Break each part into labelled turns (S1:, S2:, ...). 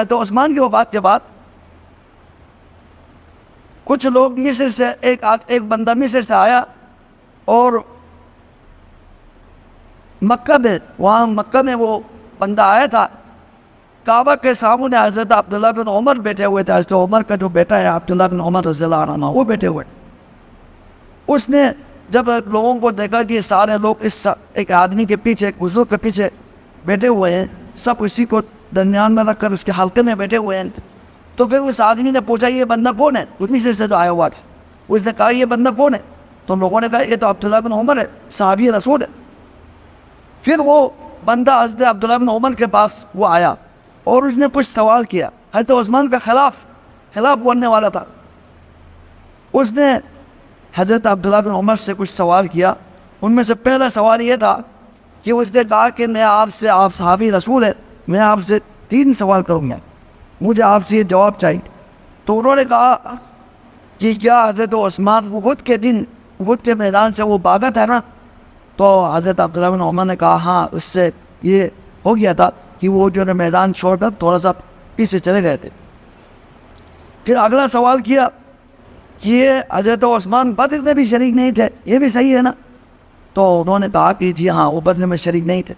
S1: تو عثمان کی وفات کے بعد کچھ لوگ مصر سے ایک بندہ مصر سے آیا اور مکہ میں وہ بندہ آیا تھا. کعبہ کے سامنے حضرت عبداللہ بن عمر بیٹھے ہوئے تھے. حضرت عمر کا جو بیٹا ہے عبداللہ بن عمر رضی اللہ عنہ وہ بیٹھے ہوئے. اس نے جب لوگوں کو دیکھا کہ سارے لوگ اس ایک آدمی کے پیچھے ایک بزرگ کے پیچھے بیٹھے ہوئے ہیں, سب اسی کو درمیان میں رکھ کر اس کے حلقے میں بیٹھے ہوئے ہیں, تو پھر اس آدمی نے پوچھا یہ بندہ کون ہے؟ مصر سے جو آیا ہوا تھا. اس نے کہا یہ بندہ کون ہے؟ تو لوگوں نے کہا یہ تو عبداللہ بن عمر ہے, صحابی رسول ہے. پھر وہ بندہ حضرت عبداللہ بن عمر کے پاس وہ آیا اور اس نے کچھ سوال کیا. حضرت عثمان کا خلاف بولنے والا تھا. اس نے حضرت عبداللہ بن عمر سے کچھ سوال کیا. ان میں سے پہلا سوال یہ تھا کہ اس نے کہا کہ میں آپ صحابی رسول ہے, میں آپ سے 3 سوال کروں گا, مجھے آپ سے یہ جواب چاہیے. تو انہوں نے کہا کہ کیا حضرت عثمان احد کے دن احد کے میدان سے وہ بھاگا تھا نا؟ تو حضرت عبداللہ بن عمر نے کہا ہاں, اس سے یہ ہو گیا تھا کہ وہ جو میدان چھوڑ کر تھوڑا سا پیچھے چلے گئے تھے. پھر اگلا سوال کیا کہ یہ حضرت عثمان بدر میں بھی شریک نہیں تھے, یہ بھی صحیح ہے نا؟ تو انہوں نے کہا کہ جی ہاں وہ بدر میں شریک نہیں تھے.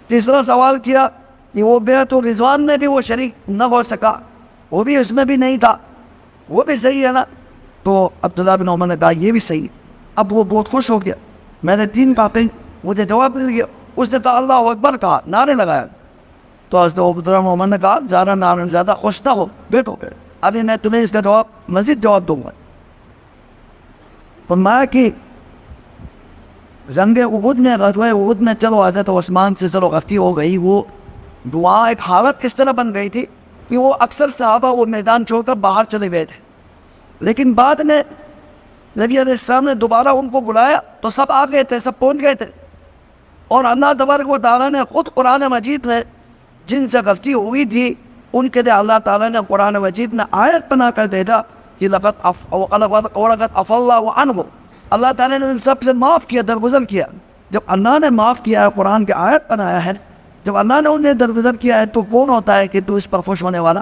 S1: تیسرا سوال کیا کہ وہ بیعت الرضوان میں بھی وہ شریک نہ ہو سکا, وہ بھی اس میں بھی نہیں تھا, وہ بھی صحیح ہے نا؟ تو عبداللہ بن عمر نے کہا یہ بھی صحیح. اب وہ بہت خوش ہو گیا, میں نے 3 باتیں مجھے جواب مل گیا. اس نے کہا اللہ اکبر کہا, نعرے لگایا. تو حضرت عبداللہ بن عمر نے کہا زیادہ خوش نہ ہو, بیٹھو, ابھی میں تمہیں اس کا مزید جواب دوں گا. فرمایا کہ جنگ احد میں غزوہ احد میں چلو حضرت عثمان سے چلو غلطی ہو گئی, وہ دعا ایک حالت کس طرح بن گئی تھی کہ وہ اکثر صحابہ وہ میدان چھوڑ کر باہر چلے گئے تھے. لیکن بعد میں نبی علیہ السلام نے دوبارہ ان کو بلایا تو سب آ گئے تھے, سب پہنچ گئے تھے. اور اللہ تبارک و تعالیٰ نے خود قرآن مجید میں جن سے غلطی ہوئی تھی ان کے لیے اللہ تعالیٰ نے قرآن مجید میں آیت بنا کر بھیجا کہ لقد عفا اللہ عنہم, اللہ تعالیٰ نے ان سب سے معاف کیا, درگزر کیا. جب اللہ نے معاف کیا ہے, قرآن کی آیت بنایا ہے, جب اللہ نے انہیں درگزر کیا ہے, تو کون ہوتا ہے کہ تو اس پر خوش ہونے والا؟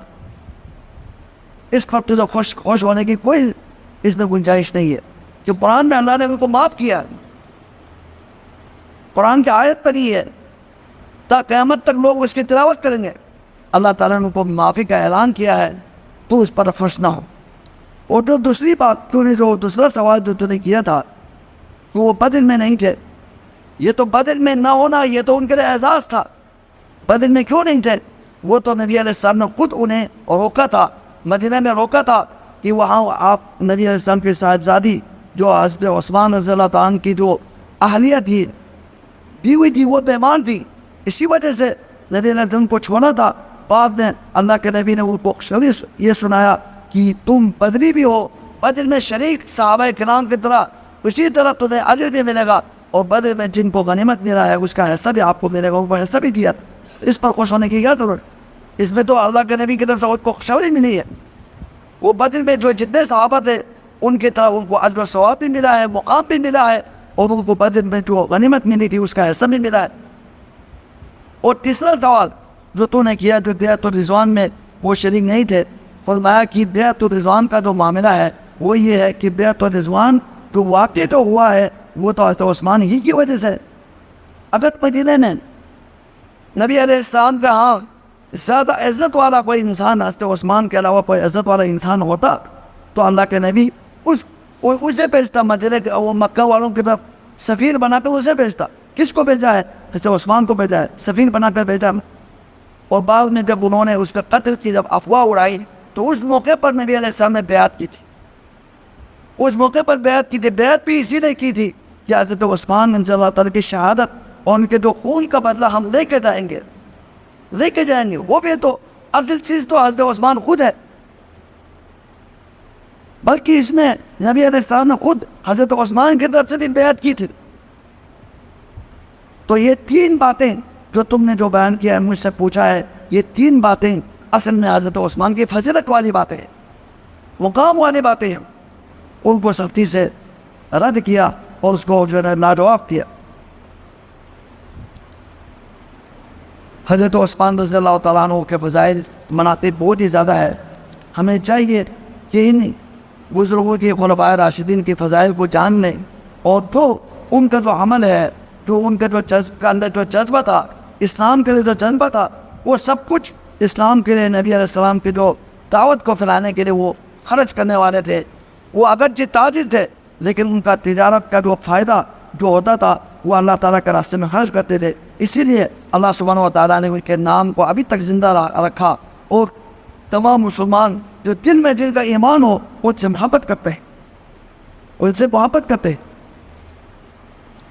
S1: اس پر تو خوش ہونے کی کوئی اس میں گنجائش نہیں ہے کہ قرآن میں اللہ نے ان کو معاف کیا ہے. قرآن کی آیت پر ہی ہے, تا قیامت تک لوگ اس کی تلاوت کریں گے. اللہ تعالیٰ نے ان کو معافی کا اعلان کیا ہے, تو اس پر خوش نہ ہو. اور جو دوسری بات تو نے جو دوسرا سوال جو تو نے کیا تھا کہ وہ بدر میں نہیں تھے, یہ تو بدر میں نہ ہونا یہ تو ان کے لیے اعزاز تھا. بدر میں کیوں نہیں تھے؟ وہ تو نبی علیہ السلام نے خود انہیں روکا تھا, مدینہ میں روکا تھا کہ وہاں آپ نبی علیہ السلام کی صاحبزادی جو حضرت عثمان رضی اللہ تعالیٰ کی جو اہلیہ تھی, بیوی تھی, وہ بیمار تھی, اسی وجہ سے نبی علیہ السلام کو چھوڑا تھا. بعد میں اللہ کے نبی نے ان کو یہ سنایا کہ تم بدری بھی ہو, بدر میں شریک صحابہ کرام کی طرح, اسی طرح تمہیں اجر بھی ملے گا, اور بدر میں جن کو غنیمت ملا ہے اس کا حصہ بھی آپ کو ملے گا, وہ حصہ بھی دیا تھا. اس پر خوش ہونے کی کیا ضرورت؟ اس میں تو اللہ کے نبی کی طرف سے ان کو خوشخبری ملی ہے. وہ بدر میں جو جتنے صحابہ تھے ان کی طرح ان کو اجر و ثواب بھی ملا ہے, مقام بھی ملا ہے, اور ان کو بدر میں جو غنیمت ملی تھی اس کا حصہ بھی ملا ہے. اور تیسرا سوال جو تو نے کیا جو بیعت الرضوان میں وہ شریک نہیں تھے, فرمایا کہ بیعت الرضوان کا جو معاملہ ہے وہ یہ ہے کہ بیعت الرضوان جو واقع تو ہوا ہے وہ تو حضرت عثمان ہی کی وجہ سے. اگر مدینہ میں نبی علیہ السلام کا ہاں زیادہ عزت والا کوئی انسان حضرت عثمان کے علاوہ کوئی عزت والا انسان ہوتا تو اللہ کے نبی اسے بھیجتا, مدینہ کے وہ مکہ والوں کی طرف سفیر بنا کر اسے بھیجتا. کس کو بھیجا ہے؟ حضرت عثمان کو بھیجا ہے, سفیر بنا کر بھیجا. اور بعد میں جب انہوں نے اس کا قتل کی, جب افواہ اڑائی, تو اس موقع پر نبی علیہ السلام نے بیعت کی تھی. اس موقع پر بیعت کی تھی. بیعت بھی اسی نے کی تھی کہ حضرت عثمان رضی اللہ تعالیٰ کی شہادت اور ان کے جو خون کا بدلہ ہم لے کے جائیں گے. وہ بھی تو اصل چیز تو حضرت عثمان خود ہے, بلکہ اس میں نبی علیہ السلام نے خود حضرت عثمان کی طرف سے بھی بیعت کی تھی. تو یہ 3 باتیں جو تم نے جو بیان کیا ہے, مجھ سے پوچھا ہے, یہ 3 باتیں اصل میں حضرت عثمان کی فضیلت والی باتیں ہیں, مقام والی باتیں ہیں. ان کو سختی سے رد کیا اور اس کو جو ہے لاجواب کیا. حضرت عثمان رضی اللہ تعالیٰ عنہ کے فضائل مناقب بہت ہی زیادہ ہے. ہمیں چاہیے کہ ان بزرگوں کے خلفائے راشدین کے فضائل کو جان لیں اور جو ان کا جو عمل ہے, جو ان کا جو اندر جو جذبہ تھا, اسلام کے لیے جو جذبہ تھا, وہ سب کچھ اسلام کے لیے, نبی علیہ السلام کے جو دعوت کو پھیلانے کے لیے وہ خرچ کرنے والے تھے. وہ اگرچہ تاجر تھے لیکن ان کا تجارت کا جو فائدہ جو ہوتا تھا وہ اللہ تعالیٰ کے راستے میں خرچ کرتے تھے. اسی لیے اللہ سبحانہ و تعالیٰ نے ان کے نام کو ابھی تک زندہ رکھا, اور تمام مسلمان جو دل میں جن کا ایمان ہو ان سے محبت کرتے ہیں, ان سے محبت کرتے ہیں.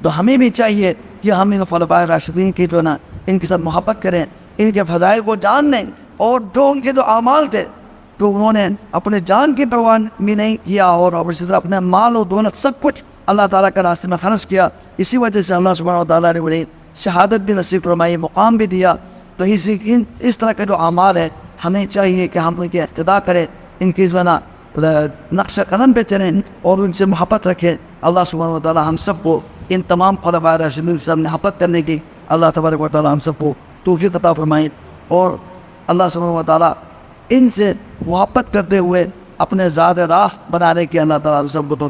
S1: تو ہمیں بھی چاہیے کہ ہم ان خلفائے راشدین کی جو نا ان کے ساتھ محبت کریں, ان کے فضائل کو جان لیں, اور جو ان کے جو اعمال تھے تو انہوں نے اپنے جان کی پرواہ بھی نہیں کیا, اور اسی طرح اپنے مال و دولت سب کچھ اللہ تعالیٰ کے راستے میں خرچ کیا. اسی وجہ سے اللہ سبحانہ و تعالیٰ نے انہیں شہادت بھی نصیب فرمائی, مقام بھی دیا. تو اس طرح کے جو اعمال ہیں ہمیں چاہیے کہ ہم ان کی اقتداء کریں, ان کی جو ہے نا نقش قدم پہ چلیں اور ان سے محبت رکھیں. اللہ سبحانہ و تعالیٰ ہم سب کو ان تمام خلفائے راشدین سے محبت کرنے کی اللہ تبارک و تعالیٰ ہم سب کو توفیق عطا فرمائے, اور اللہ سبحانہ و تعالیٰ ان سے محبت کرتے ہوئے اپنے ذات راہ بنانے کی اللہ تعالیٰ ہم سب کو توفیق